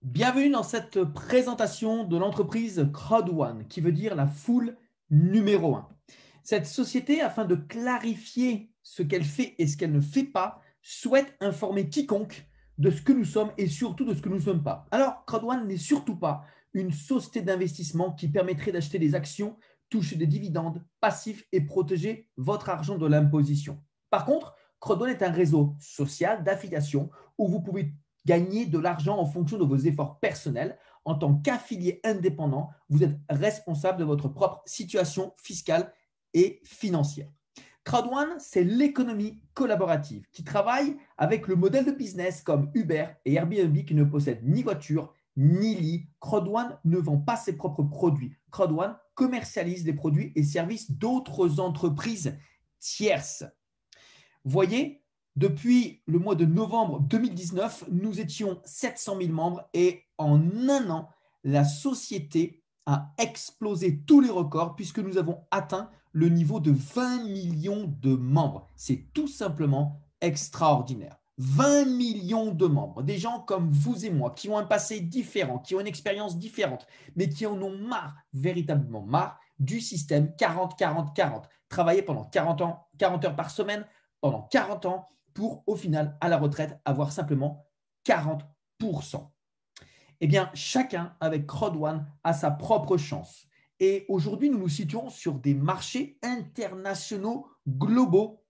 Bienvenue dans cette présentation de l'entreprise Crowd1, qui veut dire la foule numéro 1. Cette société, afin de clarifier ce qu'elle fait et ce qu'elle ne fait pas, souhaite informer quiconque de ce que nous sommes et surtout de ce que nous ne sommes pas. Alors, Crowd1 n'est surtout pas une société d'investissement qui permettrait d'acheter des actions, toucher des dividendes passifs et protéger votre argent de l'imposition. Par contre, Crowd1 est un réseau social d'affiliation où vous pouvez gagner de l'argent en fonction de vos efforts personnels. En tant qu'affilié indépendant, vous êtes responsable de votre propre situation fiscale et financière. Crowd1, c'est l'économie collaborative qui travaille avec le modèle de business comme Uber et Airbnb qui ne possèdent ni voiture ni lit. Crowd1 ne vend pas ses propres produits. Crowd1 commercialise les produits et services d'autres entreprises tierces. Voyez, depuis le mois de novembre 2019, nous étions 700 000 membres et en un an, la société a explosé tous les records puisque nous avons atteint le niveau de 20 millions de membres. C'est tout simplement extraordinaire. 20 millions de membres, des gens comme vous et moi, qui ont un passé différent, qui ont une expérience différente, mais qui en ont marre, véritablement marre, du système 40-40-40. Travailler pendant 40 heures par semaine, pendant 40 ans pour, au final, à la retraite, avoir simplement 40%. Eh bien, chacun avec Crowd1 a sa propre chance. Et aujourd'hui, nous nous situons sur des marchés internationaux globaux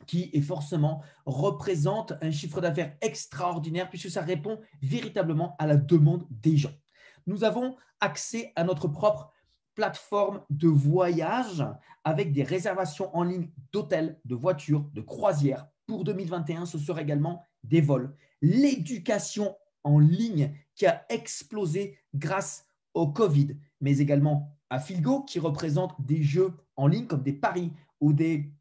qui est forcément représente un chiffre d'affaires extraordinaire puisque ça répond véritablement à la demande des gens. Nous avons accès à notre propre plateforme de voyage avec des réservations en ligne d'hôtels, de voitures, de croisières. Pour 2021, ce sera également des vols. L'éducation en ligne qui a explosé grâce au Covid, mais également à Filgo qui représente des jeux en ligne comme des paris ou des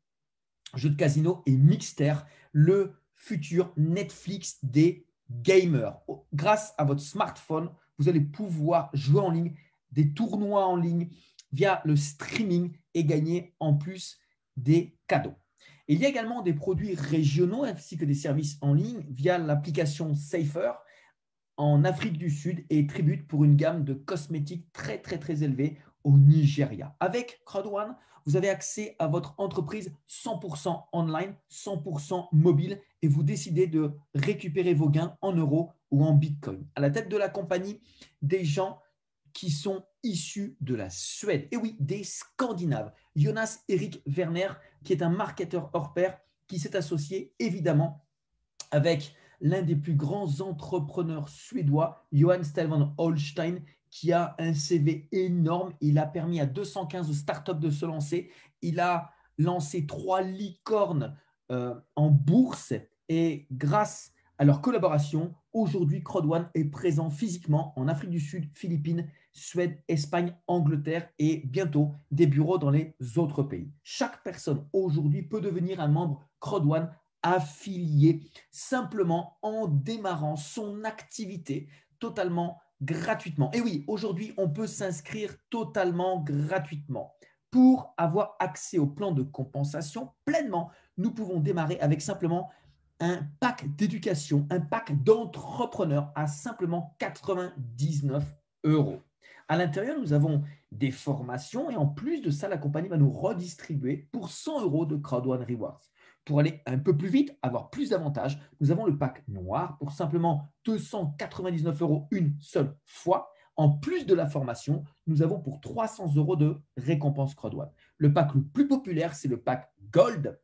jeux de casino et Mixter, le futur Netflix des gamers. Grâce à votre smartphone, vous allez pouvoir jouer en ligne, des tournois en ligne via le streaming et gagner en plus des cadeaux. Et il y a également des produits régionaux ainsi que des services en ligne via l'application Safer en Afrique du Sud et Tribute pour une gamme de cosmétiques très élevée au Nigeria. Avec Crowd1, vous avez accès à votre entreprise 100% online, 100% mobile et vous décidez de récupérer vos gains en euros ou en bitcoin. À la tête de la compagnie, des gens qui sont issus de la Suède. Et oui, des Scandinaves. Jonas Erik Werner, qui est un marketeur hors pair, qui s'est associé évidemment avec l'un des plus grands entrepreneurs suédois, Johan Stefan Holstein, qui a un CV énorme. Il a permis à 215 startups de se lancer. Il a lancé 3 licornes en bourse et grâce à leur collaboration, aujourd'hui, Crowd1 est présent physiquement en Afrique du Sud, Philippines, Suède, Espagne, Angleterre et bientôt des bureaux dans les autres pays. Chaque personne aujourd'hui peut devenir un membre Crowd1 affilié simplement en démarrant son activité totalement gratuitement. Et oui, aujourd'hui, on peut s'inscrire totalement gratuitement. Pour avoir accès au plan de compensation pleinement, nous pouvons démarrer avec simplement un pack d'éducation, un pack d'entrepreneurs à simplement 99 euros. À l'intérieur, nous avons des formations et en plus de ça, la compagnie va nous redistribuer pour 100 euros de Crowd1 Rewards. Pour aller un peu plus vite, avoir plus d'avantages, nous avons le pack noir pour simplement 299 euros une seule fois. En plus de la formation, nous avons pour 300 euros de récompense Crowd1. Le pack le plus populaire, c'est le pack Gold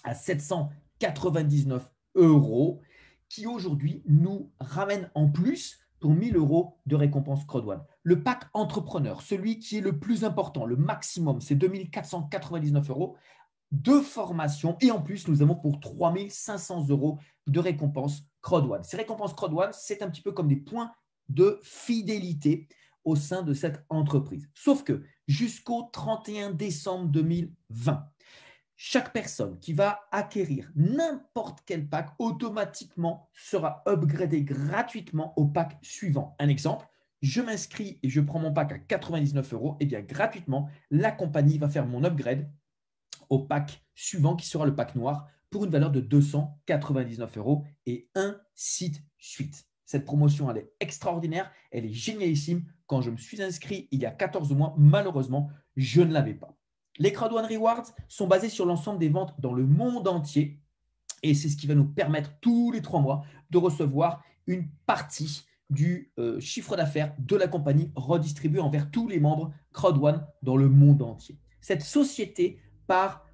à 799 euros qui aujourd'hui nous ramène en plus pour 1000 euros de récompense Crowd1. Le pack entrepreneur, celui qui est le plus important, le maximum, c'est 2499 euros de formation et en plus, nous avons pour 3500 euros de récompense Crowd1. Ces récompenses Crowd1, c'est un petit peu comme des points de fidélité au sein de cette entreprise. Sauf que jusqu'au 31 décembre 2020, chaque personne qui va acquérir n'importe quel pack automatiquement sera upgradée gratuitement au pack suivant. Un exemple, je m'inscris et je prends mon pack à 99 euros, et bien gratuitement, la compagnie va faire mon upgrade au pack suivant qui sera le pack noir pour une valeur de 299 euros et ainsi de suite. Cette promotion, elle est extraordinaire, elle est génialissime. Quand je me suis inscrit il y a 14 mois, malheureusement, je ne l'avais pas. Les Crowd One Rewards sont basés sur l'ensemble des ventes dans le monde entier et c'est ce qui va nous permettre tous les 3 mois de recevoir une partie du chiffre d'affaires de la compagnie redistribué envers tous les membres Crowd One dans le monde entier. Cette société, par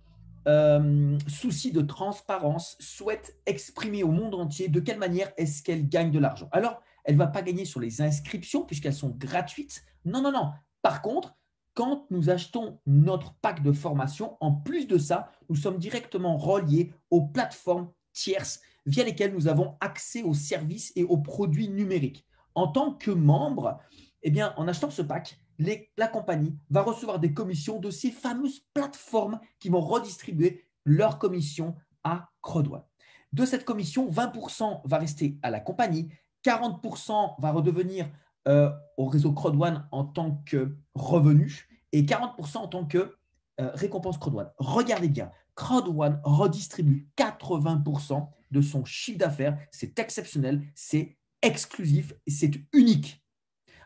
souci de transparence, souhaite exprimer au monde entier de quelle manière est-ce qu'elle gagne de l'argent. Alors, elle ne va pas gagner sur les inscriptions puisqu'elles sont gratuites. Non, non, non. Par contre, quand nous achetons notre pack de formation, en plus de ça, nous sommes directement reliés aux plateformes tierces via lesquelles nous avons accès aux services et aux produits numériques. En tant que membre, eh bien, en achetant ce pack, la compagnie va recevoir des commissions de ces fameuses plateformes qui vont redistribuer leurs commissions à Crowd One. De cette commission, 20% va rester à la compagnie, 40% va redevenir au réseau Crowd One en tant que revenu et 40% en tant que récompense Crowd One. Regardez bien, Crowd One redistribue 80% de son chiffre d'affaires. C'est exceptionnel, c'est exclusif et c'est unique.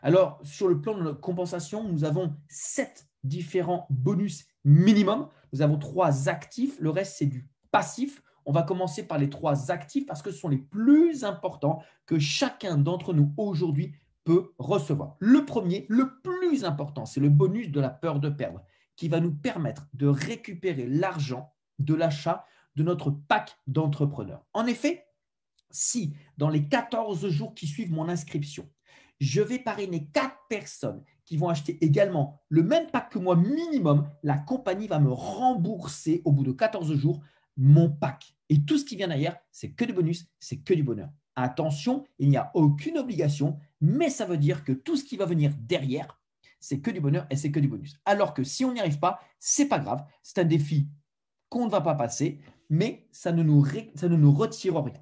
Alors, sur le plan de la compensation, nous avons 7 différents bonus minimum. Nous avons 3 actifs, le reste, c'est du passif. On va commencer par les 3 actifs parce que ce sont les plus importants que chacun d'entre nous aujourd'hui peut recevoir. Le premier, le plus important, c'est le bonus de la peur de perdre qui va nous permettre de récupérer l'argent de l'achat de notre pack d'entrepreneurs. En effet, si dans les 14 jours qui suivent mon inscription, je vais parrainer 4 personnes qui vont acheter également le même pack que moi minimum, la compagnie va me rembourser au bout de 14 jours mon pack. Et tout ce qui vient derrière, c'est que du bonus, c'est que du bonheur. Attention, il n'y a aucune obligation, mais ça veut dire que tout ce qui va venir derrière, c'est que du bonheur et c'est que du bonus. Alors que si on n'y arrive pas, c'est pas grave, c'est un défi qu'on ne va pas passer, mais ça ne nous retire rien.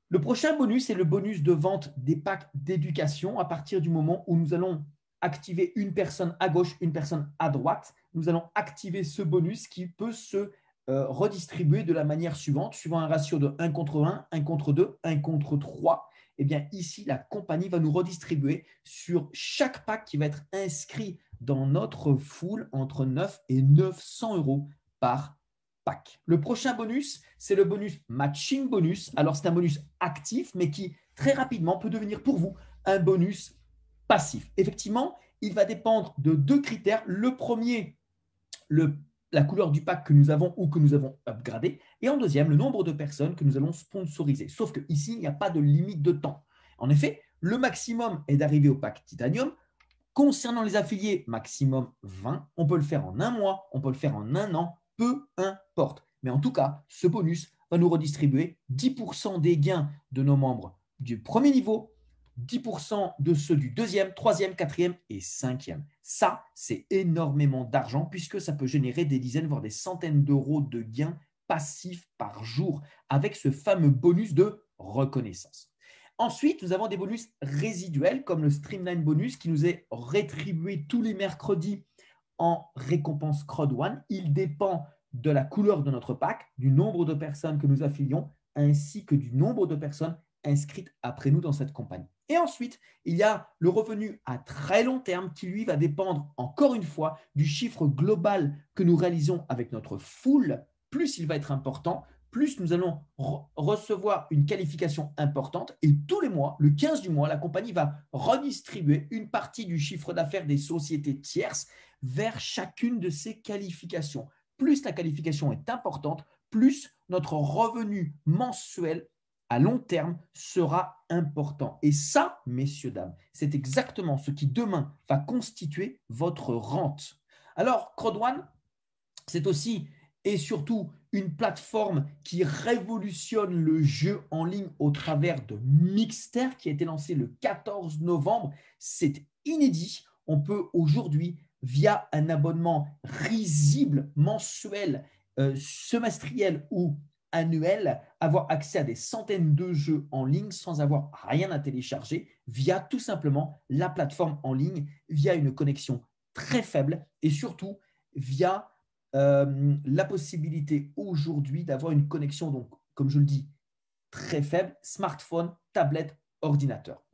Le prochain bonus est le bonus de vente des packs d'éducation à partir du moment où nous allons activer une personne à gauche, une personne à droite. Nous allons activer ce bonus qui peut se redistribuer de la manière suivante, suivant un ratio de 1 contre 1, 1 contre 2, 1 contre 3. Eh bien, ici, la compagnie va nous redistribuer sur chaque pack qui va être inscrit dans notre foule entre 9 et 900 euros par pack. Le prochain bonus, c'est le bonus matching bonus. Alors, c'est un bonus actif, mais qui très rapidement peut devenir pour vous un bonus passif. Effectivement, il va dépendre de 2 critères. Le premier, la couleur du pack que nous avons ou que nous avons upgradé. Et en deuxième, le nombre de personnes que nous allons sponsoriser. Sauf qu'ici, il n'y a pas de limite de temps. En effet, le maximum est d'arriver au pack Titanium. Concernant les affiliés, maximum 20. On peut le faire en un mois, on peut le faire en un an, peu importe. Mais en tout cas, ce bonus va nous redistribuer 10% des gains de nos membres du premier niveau, 10% de ceux du deuxième, troisième, quatrième et cinquième. Ça, c'est énormément d'argent puisque ça peut générer des dizaines, voire des centaines d'euros de gains passifs par jour avec ce fameux bonus de reconnaissance. Ensuite, nous avons des bonus résiduels comme le Streamline Bonus qui nous est rétribué tous les mercredis en récompense Crowd One. Il dépend de la couleur de notre pack, du nombre de personnes que nous affilions, ainsi que du nombre de personnes inscrites après nous dans cette campagne. Et ensuite, il y a le revenu à très long terme qui, lui, va dépendre encore une fois du chiffre global que nous réalisons avec notre foule. Plus il va être important, plus nous allons recevoir une qualification importante et tous les mois, le 15 du mois, la compagnie va redistribuer une partie du chiffre d'affaires des sociétés tierces vers chacune de ces qualifications. Plus la qualification est importante, plus notre revenu mensuel à long terme sera important. Et ça, messieurs, dames, c'est exactement ce qui demain va constituer votre rente. Alors, Crowd One, c'est aussi et surtout une plateforme qui révolutionne le jeu en ligne au travers de Mixter qui a été lancé le 14 novembre. C'est inédit. On peut aujourd'hui, via un abonnement risible mensuel, semestriel ou annuel, avoir accès à des centaines de jeux en ligne sans avoir rien à télécharger via tout simplement la plateforme en ligne, via une connexion très faible et surtout via la possibilité aujourd'hui d'avoir une connexion, donc, comme je le dis, très faible, smartphone, tablette, ordinateur.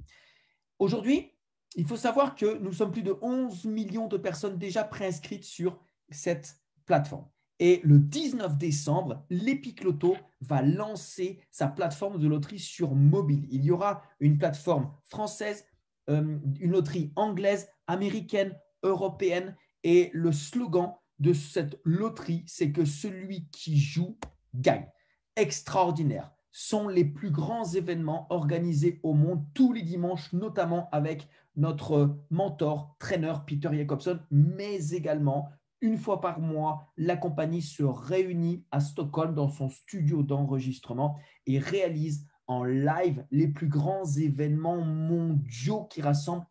Aujourd'hui, il faut savoir que nous sommes plus de 11 millions de personnes déjà préinscrites sur cette plateforme. Et le 19 décembre, l'Epic Loto va lancer sa plateforme de loterie sur mobile. Il y aura une plateforme française, une loterie anglaise, américaine, européenne. Et le slogan de cette loterie, c'est que celui qui joue gagne. Extraordinaire. Sont les plus grands événements organisés au monde tous les dimanches, notamment avec notre mentor, trainer Peter Jacobson, mais également une fois par mois, la compagnie se réunit à Stockholm dans son studio d'enregistrement et réalise en live les plus grands événements mondiaux qui rassemblent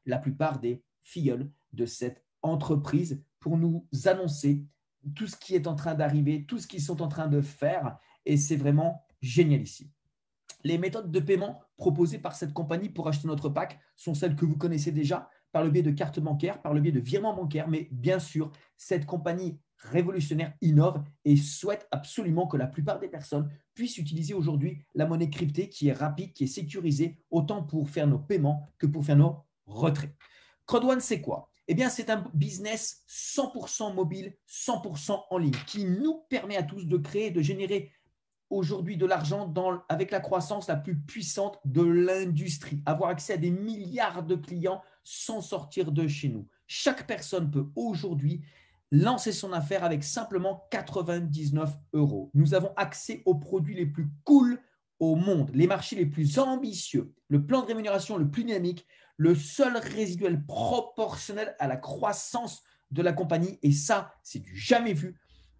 la plupart des filleuls de cette entreprise pour nous annoncer tout ce qui est en train d'arriver, tout ce qu'ils sont en train de faire, et c'est vraiment génial ici. Les méthodes de paiement proposées par cette compagnie pour acheter notre pack sont celles que vous connaissez déjà, par le biais de cartes bancaires, par le biais de virements bancaires, mais bien sûr, cette compagnie révolutionnaire innove et souhaite absolument que la plupart des personnes puissent utiliser aujourd'hui la monnaie cryptée qui est rapide, qui est sécurisée, autant pour faire nos paiements que pour faire nos retraits. Crowd1, c'est quoi? Eh bien, c'est un business 100% mobile, 100% en ligne, qui nous permet à tous de créer, de générer aujourd'hui de l'argent avec la croissance la plus puissante de l'industrie, avoir accès à des milliards de clients sans sortir de chez nous. Chaque personne peut aujourd'hui lancer son affaire avec simplement 99 €. Nous avons accès aux produits les plus cool au monde, les marchés les plus ambitieux, le plan de rémunération le plus dynamique, le seul résiduel proportionnel à la croissance de la compagnie, et ça, c'est du jamais vu.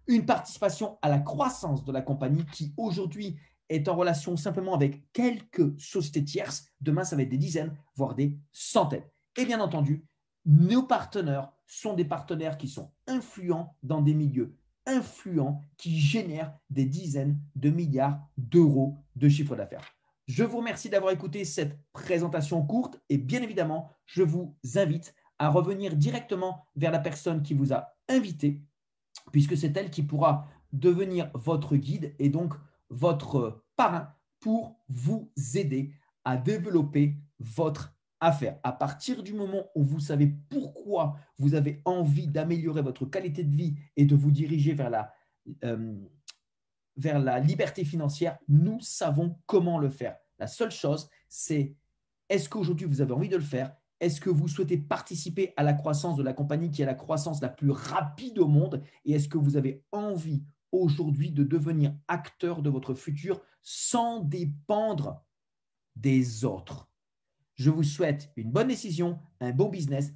Une participation à la croissance de la compagnie qui aujourd'hui est en relation simplement avec quelques sociétés tierces. Demain, ça va être des dizaines, voire des centaines. Et bien entendu, nos partenaires sont des partenaires qui sont influents dans des milieux influents qui génèrent des dizaines de milliards d'euros de chiffre d'affaires. Je vous remercie d'avoir écouté cette présentation courte et bien évidemment, je vous invite à revenir directement vers la personne qui vous a invité, puisque c'est elle qui pourra devenir votre guide et donc votre parrain pour vous aider à développer votre affaire. À partir du moment où vous savez pourquoi vous avez envie d'améliorer votre qualité de vie et de vous diriger vers la liberté financière, nous savons comment le faire. La seule chose, c'est est-ce qu'aujourd'hui vous avez envie de le faire? Est-ce que vous souhaitez participer à la croissance de la compagnie qui est la croissance la plus rapide au monde? Et est-ce que vous avez envie aujourd'hui de devenir acteur de votre futur sans dépendre des autres? Je vous souhaite une bonne décision, un bon business